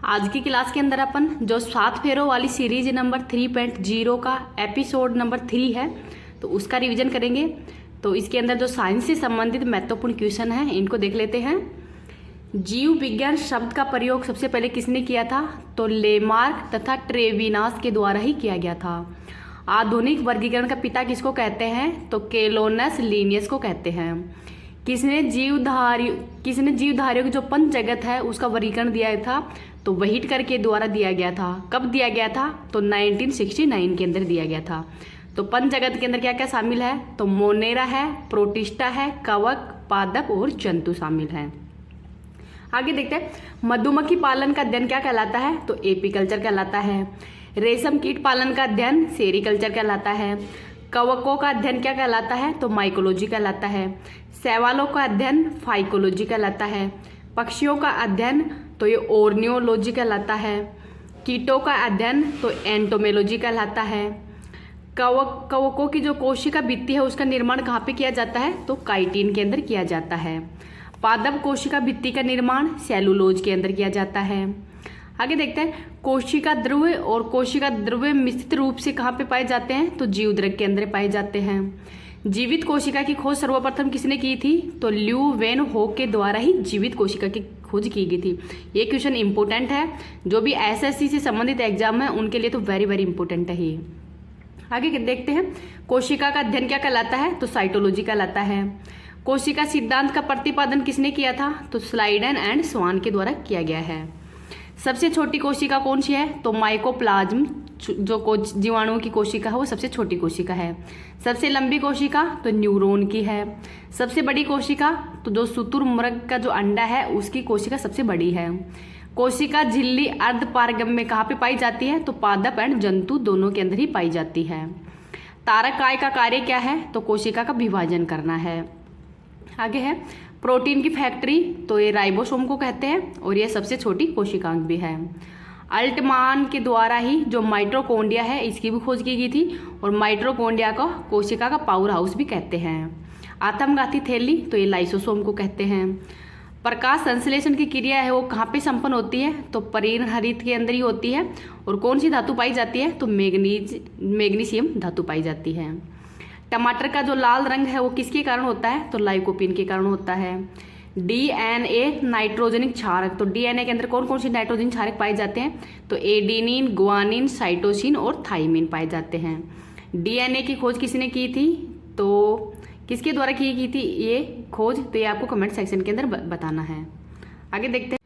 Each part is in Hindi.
आज की क्लास के अंदर अपन जो 7 फेरों वाली सीरीज नंबर 3.0 का एपिसोड नंबर 3 है तो उसका रिवीजन करेंगे। तो इसके अंदर जो साइंस से संबंधित महत्वपूर्ण क्वेश्चन हैं इनको देख लेते हैं। जीव विज्ञान शब्द का प्रयोग सबसे पहले किसने किया था? तो लेमार्क तथा ट्रेविनास के द्वारा ही किया गया था। आधुनिक वर्गीकरण का पिता किसको कहते हैं? तो केलोनस लीनियस को कहते हैं। किसने जीवधारियों की जो पंच जगत है उसका वर्गीकरण दिया था? तो व्हिटेकर के द्वारा दिया गया था। कब दिया गया था? तो 1969 के अंदर दिया गया था। तो पंच जगत के अंदर क्या क्या शामिल है? तो मोनेरा है, प्रोटिस्टा है, कवक, पादप और जंतु शामिल हैं। आगे देखते हैं, मधुमक्खी पालन का अध्ययन क्या कहलाता है? तो एपीकल्चर कहलाता है। रेशम कीट पालन का अध्ययन सेरीकल्चर कहलाता है। कवकों का अध्ययन क्या कहलाता है? तो माइकोलॉजी कहलाता है। शैवालों का अध्ययन फाइकोलॉजी कहलाता है। पक्षियों का अध्ययन तो ये ओर्नियोलॉजी कहलाता है। कीटों का अध्ययन तो एंटोमेलॉजी कहलाता है। कवकों की जो कोशिका भित्ति है उसका निर्माण कहाँ पे किया जाता है? तो काइटिन के अंदर किया जाता है। पादप कोशिका भित्ति का निर्माण सेलुलोज के अंदर किया जाता है। आगे देखते हैं, कोशिका द्रव्य और कोशिका द्रव्य मिश्रित रूप से कहाँ पे पाए जाते हैं? तो जीवद्रव्य के अंदर पाए जाते हैं। जीवित कोशिका की खोज सर्वप्रथम किसने की थी? तो ल्यू वेन होक के द्वारा ही जीवित कोशिका की खोज की गई थी। ये क्वेश्चन इंपॉर्टेंट है, जो भी एसएससी से संबंधित एग्जाम है उनके लिए तो वेरी वेरी इंपॉर्टेंट है ये। आगे देखते हैं, कोशिका का अध्ययन क्या कहलाता है? तो साइटोलॉजी कहलाता है। कोशिका सिद्धांत का प्रतिपादन किसने किया था? तो स्लाइडन एंड स्वान के द्वारा किया गया है। सबसे छोटी कोशिका कौन सी है? तो माइकोप्लाज्म, जो जीवाणुओं की कोशिका है वो सबसे छोटी कोशिका है। सबसे लंबी कोशिका तो न्यूरॉन की है। सबसे बड़ी कोशिका तो जो शुतुरमुर्ग का जो अंडा है उसकी कोशिका सबसे बड़ी है। कोशिका झिल्ली अर्धपारगम में कहाँ पे पाई जाती है? तो पादप एंड जंतु दोनों के अंदर ही पाई जाती है। तारक काय का कार्य क्या है? तो कोशिका का विभाजन करना है। आगे है, प्रोटीन की फैक्ट्री तो ये राइबोसोम को कहते हैं और ये सबसे छोटी कोशिकांग भी है। अल्टमान के द्वारा ही जो माइटोकॉन्ड्रिया है इसकी भी खोज की गई थी और माइटोकॉन्ड्रिया को कोशिका का पावर हाउस भी कहते हैं। आत्मघाती थैली तो ये लाइसोसोम को कहते हैं। प्रकाश संश्लेषण की क्रिया है वो कहाँ पे संपन्न होती है? तो परिहरित के अंदर ही होती है। और कौन सी धातु पाई जाती है? तो मैग्नीशियम धातु पाई जाती है। टमाटर का जो लाल रंग है वो किसके कारण होता है? तो लाइकोपीन के कारण होता है। डीएनए नाइट्रोजनिक क्षारक, तो डीएनए के अंदर कौन कौन सी नाइट्रोजन क्षारक पाए जाते हैं? तो एडेनिन, गुआनिन, साइटोसिन और थाइमिन पाए जाते हैं। डीएनए की खोज किसने की थी? तो किसके द्वारा की गई थी ये खोज? तो ये आपको कमेंट सेक्शन के अंदर बताना है। आगे देखते हैं,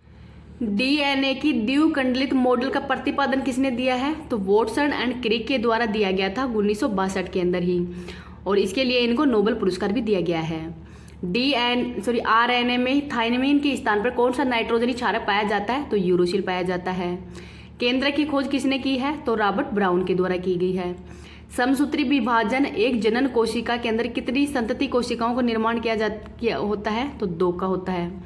डीएनए की द्विकुंडलित मॉडल का प्रतिपादन किसने दिया है? तो वॉटसन एंड क्रिक के द्वारा दिया गया था 1962 के अंदर ही, और इसके लिए इनको नोबेल पुरस्कार भी दिया गया है। आरएनए में थाइमिन के स्थान पर कौन सा नाइट्रोजनी क्षारक पाया जाता है? तो यूरोसिल पाया जाता है। केंद्र की खोज किसने की है? तो रॉबर्ट ब्राउन के द्वारा की गई है। समसूत्री विभाजन एक जनन कोशिका के अंदर कितनी संतति कोशिकाओं का निर्माण किया होता है? तो 2 का होता है।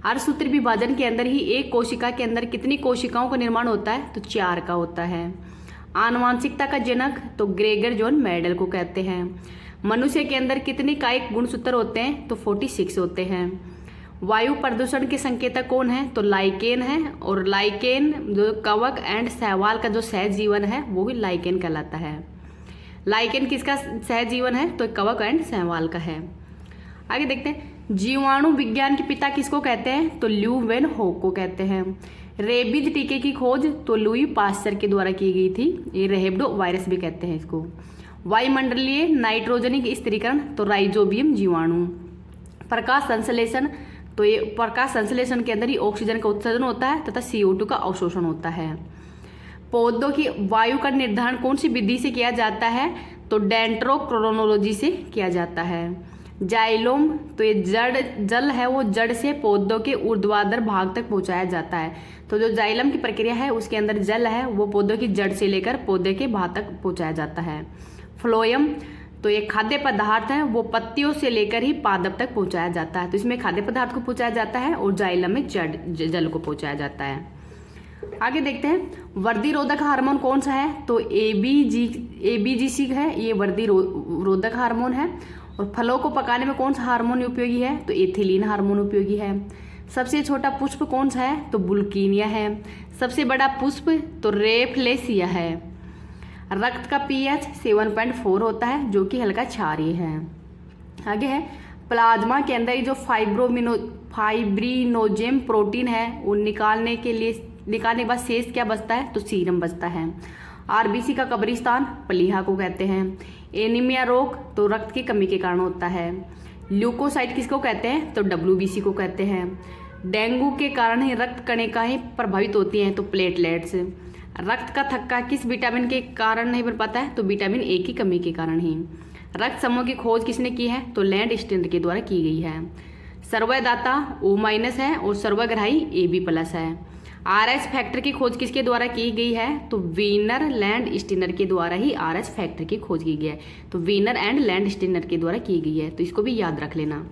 अर्धसूत्री विभाजन के अंदर ही एक कोशिका के अंदर कितनी कोशिकाओं का निर्माण होता है? तो 4 का होता है। आनुवांशिकता का जनक तो ग्रेगर जॉन मेंडल को कहते हैं। मनुष्य के अंदर कितने कायिक गुणसूत्र होते हैं? तो 46 होते हैं। वायु प्रदूषण के संकेतक कौन है? तो लाइकेन है, और लाइकेन जो कवक एंड शैवाल का जो सहज जीवन है वो भी लाइकेन कहलाता है। लाइकेन किसका सहज जीवन है? तो कवक एंड शैवाल का है। आगे देखते हैं, जीवाणु विज्ञान के पिता किसको कहते हैं? तो ल्यू वेन होक को कहते हैं। रेबीज टीके की खोज तो लुई पास्चर के द्वारा की गई थी। ये रेबडो वायरस भी कहते हैं इसको। वायुमंडलीय नाइट्रोजनिक स्थिरीकरण तो राइजोबियम जीवाणु। प्रकाश संश्लेषण तो ये प्रकाश संश्लेषण के अंदर ही ऑक्सीजन का उत्सर्जन होता है तथा CO2 का अवशोषण होता है। पौधों की वायु का निर्धारण कौन सी विधि से किया जाता है? तो डेंड्रोक्रोनोलॉजी से किया जाता है। जाइलोम तो ये जल है वो जड़ से पौधों के ऊर्ध्वाधर भाग तक पहुंचाया जाता है। तो जो जाइलम की प्रक्रिया है उसके अंदर जल है वो पौधों की जड़ से लेकर पौधे के भाग तक पहुंचाया जाता है। फ्लोयम तो ये खाद्य पदार्थ है वो पत्तियों से लेकर ही पादप तक पहुंचाया जाता है। तो इसमें खाद्य पदार्थ को पहुंचाया जाता है और जाइलम में जल को पहुंचाया जाता है। आगे देखते हैं, वर्दी रोधक हार्मोन कौन सा है? तो ABGC है, ये वर्दी रोधक हार्मोन है। और फलों को पकाने में कौन सा हार्मोन उपयोगी है? तो एथिलीन हार्मोन उपयोगी है। सबसे छोटा पुष्प कौन सा है? तो बुल्कीनिया है। सबसे बड़ा पुष्प तो रेफलेसिया है। रक्त का पीएच 7.4 होता है जो कि हल्का क्षारीय है। आगे है प्लाज्मा के अंदर ये जो फाइब्रिनोजेन प्रोटीन है वो निकालने के बाद शेष क्या बचता है? तो सीरम बचता है। आरबीसी का कब्रिस्तान प्लीहा को कहते हैं। एनीमिया रोग तो रक्त की कमी के कारण होता है। ल्यूकोसाइट किसको कहते हैं? तो डब्ल्यूबीसी को कहते हैं। डेंगू के कारण ही रक्त कणिकाएं प्रभावित होती हैं तो प्लेटलेट्स। रक्त का थक्का किस विटामिन के कारण नहीं बन पाता है? तो विटामिन ए की कमी के कारण ही। रक्त समूह की खोज किसने की है? तो लैंड स्टेनर के द्वारा की गई है। सर्वदाता O- है और सर्वग्राही AB+ है। RH फैक्टर की खोज किसके द्वारा की गई है? तो वीनर लैंड स्टेनर के द्वारा ही RH फैक्टर की खोज की गई है। तो वीनर एंड लैंड स्टेनर के द्वारा की गई है, तो इसको भी याद रख लेना।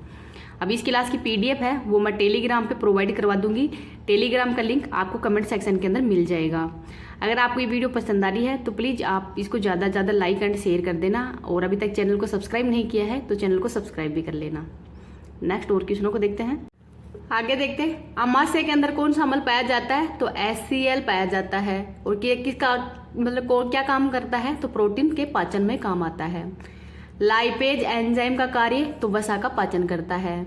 अब इस क्लास की PDF है वो मैं टेलीग्राम पे प्रोवाइड करवा दूंगी। टेलीग्राम का लिंक आपको कमेंट सेक्शन के अंदर मिल जाएगा। अगर आपको ये वीडियो पसंद आ रही है तो प्लीज़ आप इसको ज़्यादा से ज़्यादा लाइक एंड शेयर कर देना, और अभी तक चैनल को सब्सक्राइब नहीं किया है तो चैनल को सब्सक्राइब भी कर लेना। नेक्स्ट और क्वेश्चनों को देखते हैं। आगे देखते हैं अमाशय के अंदर कौन सा अम्ल पाया जाता है? तो HCl पाया जाता है। और किसका मतलब क्या काम करता है? तो प्रोटीन के पाचन में काम आता है। लाइपेज एंजाइम का कार्य तो वसा का पाचन करता है।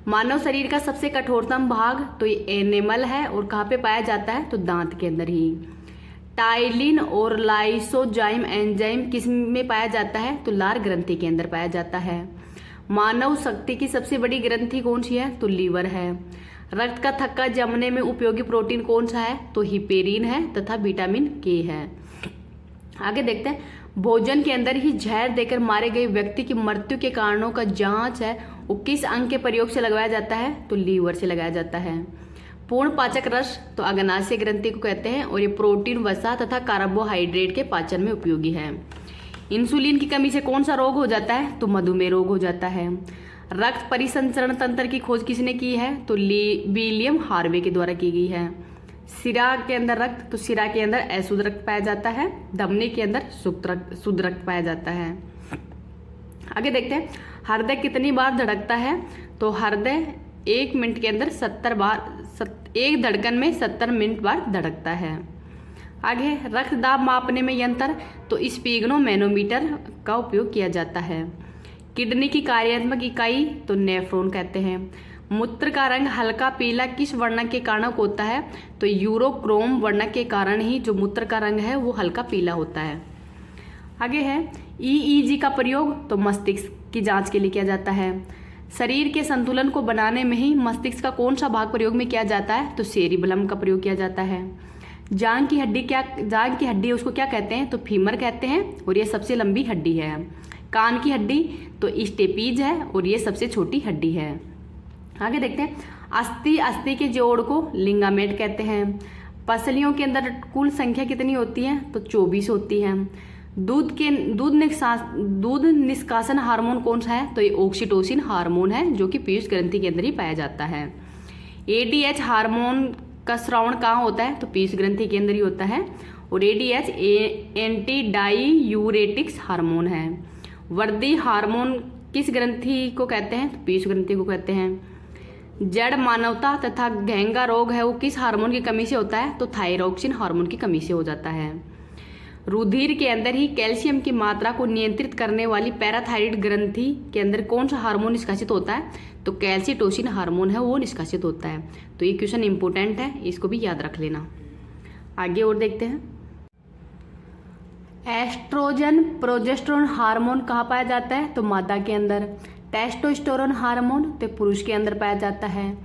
मानव शरीर का सबसे कठोरतम भाग तो ये एनिमल है और कहाँ पे पाया जाता है? तो दांत के अंदर ही। टाइलिन और लाइसोजाइम एंजाइम किस में पाया जाता है? तो लार ग्रंथि के अंदर पाया जाता है। मानव शक्ति की सबसे बड़ी ग्रंथि कौन सी है? तो लीवर है। रक्त का थक्का जमने में उपयोगी प्रोटीन कौन सा है? तो हिपेरिन है तथा विटामिन के है। आगे देखते हैं भोजन के अंदर ही जहर देकर मारे गए व्यक्ति की मृत्यु के कारणों का जांच है वो किस अंग के प्रयोग से लगाया जाता है? तो लीवर से लगाया जाता है। पूर्ण पाचक रस तो अग्नाशय ग्रंथि को कहते हैं और ये प्रोटीन, वसा तथा कार्बोहाइड्रेट के पाचन में उपयोगी है। इंसुलिन की कमी से कौन सा रोग हो जाता है? तो मधुमेह रोग हो जाता है। रक्त परिसंचरण तंत्र की खोज किसने की है? तो विलियम हार्वे के द्वारा की गई है। सिरा के अंदर रक्त तो सिरा के अंदर अशुद्ध रक्त पाया जाता है। धमनी के अंदर शुद्ध रक्त पाया जाता है। आगे देखते हैं हृदय कितनी बार धड़कता है? तो हृदय 1 मिनट के अंदर 70 बार, एक धड़कन में 70 मिनट बार धड़कता है। आगे रक्त दाब मापने में यंत्र तो स्पिग्नोमेनोमीटर का उपयोग किया जाता है। किडनी की कार्यात्मक इकाई तो नेफ्रॉन कहते हैं। मूत्र का रंग हल्का पीला किस वर्णक के कारण होता है? तो यूरोक्रोम वर्णक के कारण ही जो मूत्र का रंग है वो हल्का पीला होता है। आगे है EEG का प्रयोग तो मस्तिष्क की जांच के लिए किया जाता है। शरीर के संतुलन को बनाने में ही मस्तिष्क का कौन सा भाग प्रयोग में किया जाता है? तो सेरिबलम का प्रयोग किया जाता है। जांघ की हड्डी उसको क्या कहते हैं? तो फीमर कहते हैं और ये सबसे लंबी हड्डी है। कान की हड्डी तो स्टेपीज है और ये सबसे छोटी हड्डी है। आगे देखते हैं अस्थि के जोड़ को लिंगामेट कहते हैं। पसलियों के अंदर कुल संख्या कितनी होती है? तो 24 होती है। दूध निष्कासन हार्मोन कौन सा है? तो ये ऑक्सीटोसिन हार्मोन है जो कि पीयूष ग्रंथि के अंदर ही पाया जाता है। ADH हार्मोन का स्रावण कहाँ होता है? तो पीयूष ग्रंथि के अंदर ही होता है और ADH एंटी डाईयूरेटिक्स हार्मोन है। वर्दी हार्मोन किस ग्रंथि को कहते हैं? तो पीयूष ग्रंथि को कहते हैं। जड़ मानवता तथा घेंगा रोग है वो किस हार्मोन की कमी से होता है? तो थायरॉक्सिन हार्मोन की कमी से हो जाता है। रुधिर के अंदर ही कैल्शियम की मात्रा को नियंत्रित करने वाली पैराथायराइड ग्रंथि के अंदर कौन सा हार्मोन निष्कासित होता है? तो कैल्सिटोसिन हार्मोन है वो निष्कासित होता है। तो ये क्वेश्चन इंपॉर्टेंट है, इसको भी याद रख लेना। आगे और देखते हैं एस्ट्रोजन प्रोजेस्टेरोन हार्मोन कहाँ पाया जाता है? तो मादा के अंदर। टेस्टोस्टेरोन हार्मोन तो पुरुष के अंदर पाया जाता है।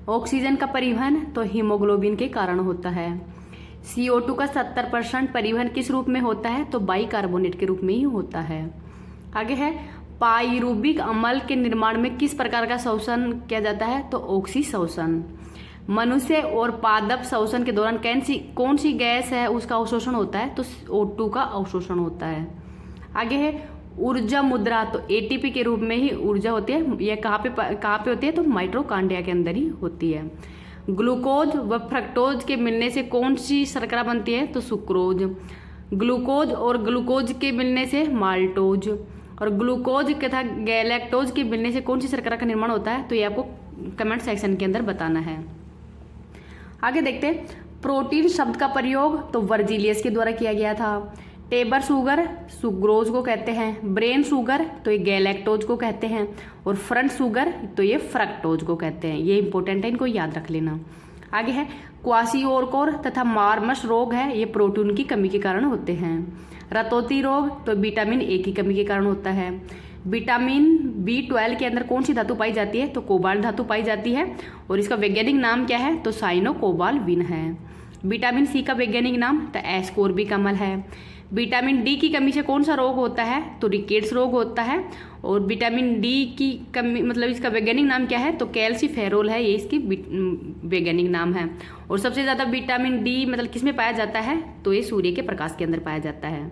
ऑक्सीजन का परिवहन तो हीमोग्लोबिन के कारण होता है। CO2 का 70% परिवहन किस रूप में होता है? तो बाइकार्बोनेट के रूप में ही होता है। आगे है पाइरूबिक अम्ल के निर्माण में किस प्रकार का शोषण किया जाता है? तो ऑक्सीशोषण। मनुष्य और पादप शोषण के दौरान कौन सी गैस है उसका अवशोषण होता है? तो O2 का अवशोषण होता है। आगे है ऊर्जा मुद्रा तो ATP के रूप में ही ऊर्जा होती है। यह कहाँ पे होती है? तो माइटोकॉन्ड्रिया के अंदर ही होती है। ग्लूकोज व फ्रक्टोज के मिलने से कौन सी शर्करा बनती है? तो सुक्रोज। ग्लूकोज और ग्लूकोज के मिलने से माल्टोज। और ग्लूकोज तथा गैलेक्टोज के मिलने से कौन सी शर्करा का निर्माण होता है? तो ये आपको कमेंट सेक्शन के अंदर बताना है। आगे देखते हैं, प्रोटीन शब्द का प्रयोग तो वर्जिलियस के द्वारा किया गया था। टेबर शुगर सुक्रोज को कहते हैं, ब्रेन शुगर तो ये गैलेक्टोज को कहते हैं, और फ्रंट शुगर तो ये फ्रक्टोज को कहते हैं। ये इंपॉर्टेंट है, इनको याद रख लेना। आगे है क्वासिओरकोर तथा मार्मस रोग है, ये प्रोटीन की कमी के कारण होते हैं। रतौती रोग तो विटामिन ए की कमी के कारण होता है। विटामिन B12 के अंदर कौन सी धातु पाई जाती है, तो कोबाल्ट धातु पाई जाती है, और इसका वैज्ञानिक नाम क्या है, तो साइनोकोबाल्विन है। विटामिन सी का वैज्ञानिक नाम तो एस्कोर्बिक अम्ल है। विटामिन डी की कमी से कौन सा रोग होता है, तो रिकेट्स रोग होता है। और विटामिन डी की कमी मतलब इसका वैज्ञानिक नाम क्या है, तो कैल्सीफेरोल है, ये इसकी वैज्ञानिक नाम है। और सबसे ज़्यादा विटामिन डी मतलब किस में पाया जाता है, तो ये सूर्य के प्रकाश के अंदर पाया जाता है।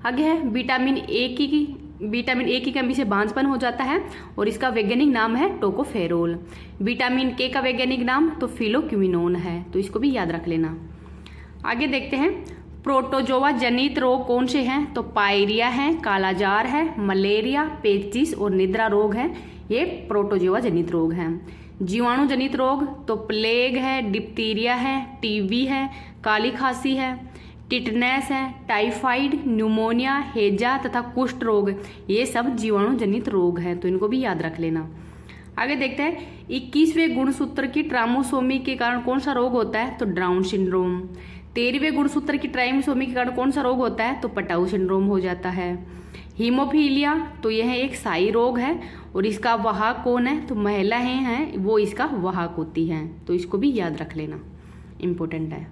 आगे है विटामिन ए की कमी से बांझपन हो जाता है, और इसका वैज्ञानिक नाम है टोकोफेरोल। विटामिन के का वैज्ञानिक नाम तो फिलोक्विनोन है, तो इसको भी याद रख लेना। आगे देखते हैं, प्रोटोजोआ जनित रोग कौन से हैं, तो पायरिया है, कालाजार है, मलेरिया, पेचिस और निद्रा रोग है, ये प्रोटोजोआ जनित रोग हैं। जीवाणु जनित रोग तो प्लेग है, डिप्टीरिया है, टीबी है, काली खांसी है, टिटनेस है, टाइफाइड, न्यूमोनिया, हेजा तथा कुष्ठ रोग, ये सब जीवाणु जनित रोग हैं, तो इनको भी याद रख लेना। आगे देखते हैं, 21वें गुणसूत्र की ट्रामोसोमी के कारण कौन सा रोग होता है, तो डाउन सिंड्रोम। 13वें गुणसूत्र की ट्राइमोसोमी के कारण कौन सा रोग होता है, तो पटाऊ सिंड्रोम हो जाता है। हीमोफीलिया तो यह एक साई रोग है, और इसका वाहक कौन है, तो महिलाएं हैं, वो इसका वाहक होती हैं, तो इसको भी याद रख लेना, इम्पोर्टेंट है।